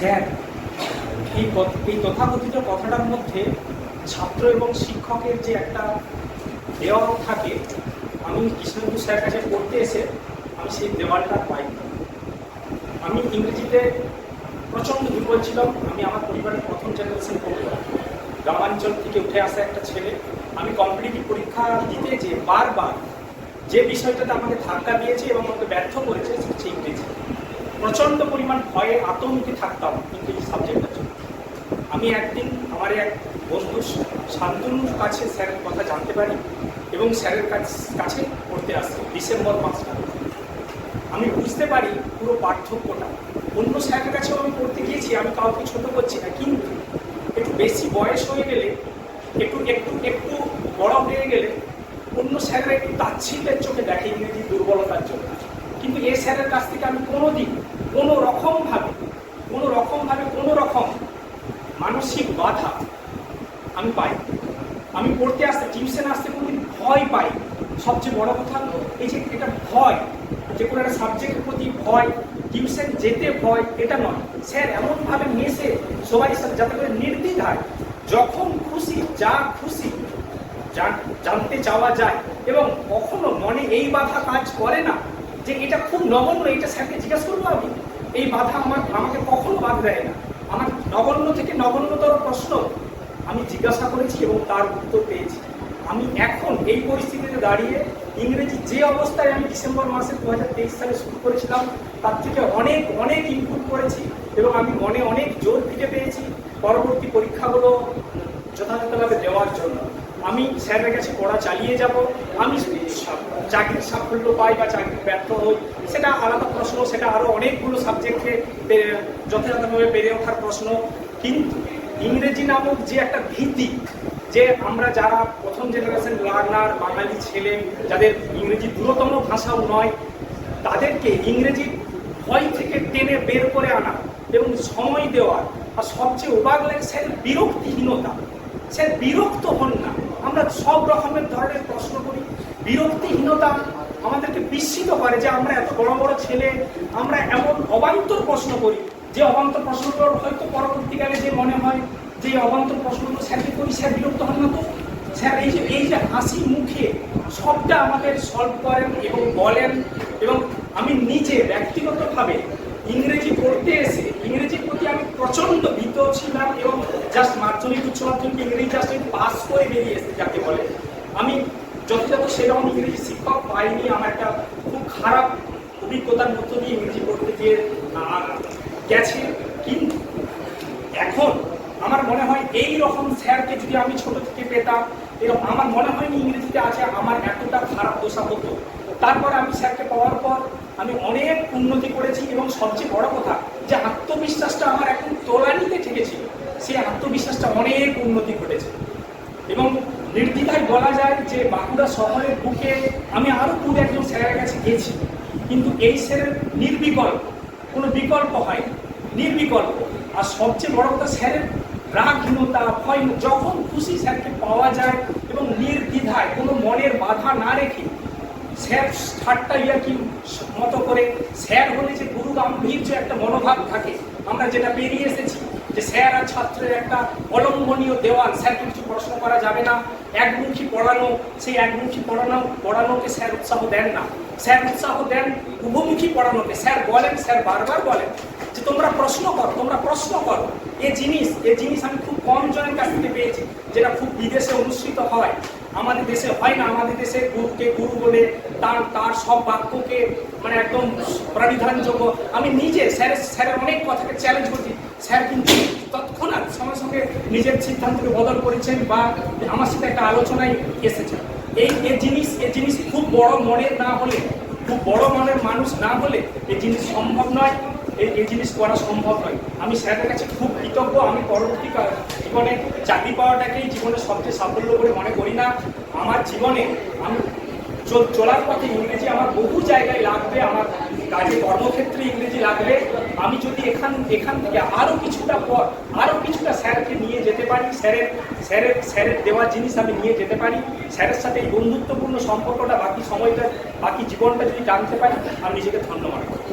Sir, এই তথাকথিত কথাটার মধ্যে ছাত্র এবং শিক্ষকের যে একটা দেওয়াল থাকে, আমি কৃষ্ণেন্দু স্যারের কাছে পড়তে এসে আমি সেই দেওয়ালটা পাই। আমি ইংরেজিতে প্রচণ্ড দুর্বল ছিলাম। আমি আমার পরিবারের প্রথম জেনারেশন পড়তাম, গ্রামাঞ্চল থেকে উঠে আসা একটা ছেলে। আমি কম্পিটিটিভ পরীক্ষা দিতে যে বারবার যে বিষয়টাতে আমাকে ধাক্কা দিয়েছে এবং আমাকে ব্যর্থ করেছে সেটা হচ্ছে ইংরেজি। প্রচণ্ড পরিমাণ ভয়ে আতঙ্কে থাকতাম ইংরেজি সাবজেক্টের জন্য। আমি একদিন আমার এক বন্ধু শান্তনুর কাছে স্যারের কথা জানতে পারি এবং স্যারের কাছে পড়তে আসি ডিসেম্বর মাসটা। আমি বুঝতে পারি পুরো পার্থক্যটা। অন্য স্যারের কাছেও আমি পড়তে গিয়েছি, আমি কাউকে ছোট করছি না, কিন্তু একটু বেশি বয়স হয়ে গেলে, একটু একটু একটু বড় হয়ে গেলে অন্য স্যারেরা একটু তাচ্ছিল্যের চোখে দেখে ইংরেজি দুর্বলতার জন্য। কিন্তু এই স্যারের কাছ থেকে আমি কোনোদিন কোনো রকম মানসিক বাধা আমি পাই। আমি পড়তে আসতে, টিউশনে আসতে কোনোদিন ভয় পাই। সবচেয়ে বড় কথা এই যে এটা ভয়, যে কোনো একটা সাবজেক্টের প্রতি ভয়, টিউশন যেতে ভয়, এটা নয়। স্যার এমনভাবে মেশে সবাই সাথে যাতে করে নির্দ্বিধায় যখন খুশি যা খুশি জানতে চাওয়া যায়, এবং কখনো মনে এই বাধা কাজ করে না যে এটা খুব নগণ্য, এটা স্যারকে জিজ্ঞাসা করবো আমি। এই বাধা আমাকে কখনো বাধা দেয় না। আমার নগণ্য থেকে নগণ্যতর প্রশ্ন আমি জিজ্ঞাসা করেছি এবং তার উত্তর পেয়েছি। আমি এখন এই পরিস্থিতিতে দাঁড়িয়ে ইংরেজি যে অবস্থায় আমি ডিসেম্বর মাসে 2023 সালে শুরু করেছিলাম তার থেকে অনেক অনেক ইমপ্রুভ করেছি এবং আমি মনে অনেক জোর ফিরে পেয়েছি পরবর্তী পরীক্ষাগুলো যথাযথভাবে দেওয়ার জন্য। আমি স্যারের কাছে পড়া চালিয়ে যাব। আমি চাকরির সাফল্য পাই বা চাকরি ব্যর্থ হই সেটা আলাদা প্রশ্ন, সেটা আরও অনেকগুলো সাবজেক্টে যথাযথভাবে বেড়ে ওঠার প্রশ্ন। কিন্তু ইংরেজি নামক যে একটা ভীতি, যে আমরা যারা প্রথম জেনারেশন লার্নার বাঙালি ছেলে, যাদের ইংরেজি দূরতম ভাষাও নয়, তাদেরকে ইংরেজি ভয় থেকে টেনে বের করে আনা এবং সময় দেওয়া। আর সবচেয়ে অবাক লাগে স্যার বিরক্তিহীনতা। স্যার বিরক্ত হন না, আমরা সব রকমের ধরনের প্রশ্ন করি। বিরক্তিহীনতা আমাদেরকে বিস্মিত করে যে আমরা এত বড় বড় ছেলে, আমরা এমন অবান্তর প্রশ্ন করি যে অবান্তর প্রশ্নগুলোর হয়তো পরবর্তীকালে যে মনে হয় যে অবান্তর প্রশ্নগুলো স্যারকে করি, স্যার বিরক্ত হন না তো? স্যার এই যে হাসি মুখে সবটা আমাদের সলভ করেন এবং বলেন। এবং আমি নিজে ব্যক্তিগতভাবে ইংরেজি পড়তে এসে ইংরেজির প্রতি আমি প্রচণ্ড ভীত ছিলাম এবং জাস্ট মাধ্যমিক উচ্চ মাধ্যমিক ইংরেজি জাস্ট পাস করে বেরিয়ে এসে যাকে বলে। আমি যথাযথ সেরকম ইংরেজি শিক্ষক পাইনি। আমার একটা খুব খারাপ অভিজ্ঞতার মধ্য দিয়ে ইংরেজি পড়তে গিয়ে গেছে। কিন্তু এখন আমার মনে হয় এই রকম স্যারকে যদি আমি ছোট থেকে পেতাম, এরকম আমার মনে হয়নি ইংরেজিতে আছে আমার এতটা খারাপ দশা হতো। তারপর আমি স্যারকে পাওয়ার পর আমি অনেক উন্নতি করেছি এবং সবচেয়ে বড় কথা যে আত্মবিশ্বাসটা আমার এখন তলানিতে ঠেকেছিল, সেই আত্মবিশ্বাসটা অনেক উন্নতি ঘটেছে। এবং নির্দ্বিধায় বলা যায় যে বাঁকুড়া শহরের বুকে আমি আরও দু একজন স্যারের কাছে গেছি, কিন্তু এই স্যারের নির্বিকল্প, কোনো বিকল্প হয় নির্বিকল্প। আর সবচেয়ে বড় কথা স্যারের রাগহীনতা, ভয়, যখন খুশি স্যারকে পাওয়া যায় এবং নির্দ্বিধায় কোনো মনের বাধা না রেখে স্যার ঠাট্টা ইয়ার্কি মতো করে। স্যার হলে যে গুরু গাম্ভীর্য একটা মনোভাব থাকে, আমরা যেটা পেরিয়ে এসেছি যে স্যার আর ছাত্রের একটা অলম্বনীয় দেওয়াল, স্যারকে কিছু প্রশ্ন করা যাবে না, একমুখী পড়ানো, সেই একমুখী পড়ানোকে স্যার উৎসাহ দেন না। স্যার উৎসাহ দেন উভমুখী পড়ানোকে। স্যার বলেন, স্যার বারবার বলেন যে তোমরা প্রশ্ন করো। এই জিনিস আমি খুব কম জনের কাছ থেকে পেয়েছি, যেটা খুব বিদেশে অনুসৃত হয়, আমাদের দেশে হয় না। আমাদের দেশে গুরুকে গুরু বলে তার সব বাক্যকে মানে একদম প্রাণিধানযোগ্য। আমি নিজে স্যারের অনেক কথাকে চ্যালেঞ্জ করছি, স্যার কিন্তু তৎক্ষণাৎ সঙ্গে সঙ্গে নিজের সিদ্ধান্তকে বদল করেছেন বা আমার সাথে একটা আলোচনায় এসেছেন। এই জিনিস খুব বড় মনের না হলে, খুব বড় মনের মানুষ না হলে এই জিনিস সম্ভব নয়, এই জিনিস করা সম্ভব নয়। আমি স্যারের কাছে খুব কৃতজ্ঞ। আমি পরবর্তী জীবনে চাকরি পাওয়াটাকেই জীবনের সবচেয়ে সাফল্য বলে মনে করি না। আমার জীবনে আমি চলার পথে ইংরেজি আমার বহু জায়গায় লাগবে, আমার কাজে কর্মক্ষেত্রে ইংরেজি লাগবে। আমি যদি এখান থেকে আরও কিছুটা স্যারকে নিয়ে যেতে পারি, স্যারের দেওয়া জিনিস আমি নিয়ে যেতে পারি, স্যারের সাথে এই বন্ধুত্বপূর্ণ সম্পর্কটা বাকি জীবনটা যদি টানতে পারি, আমি নিজেকে ধন্য মনে করি।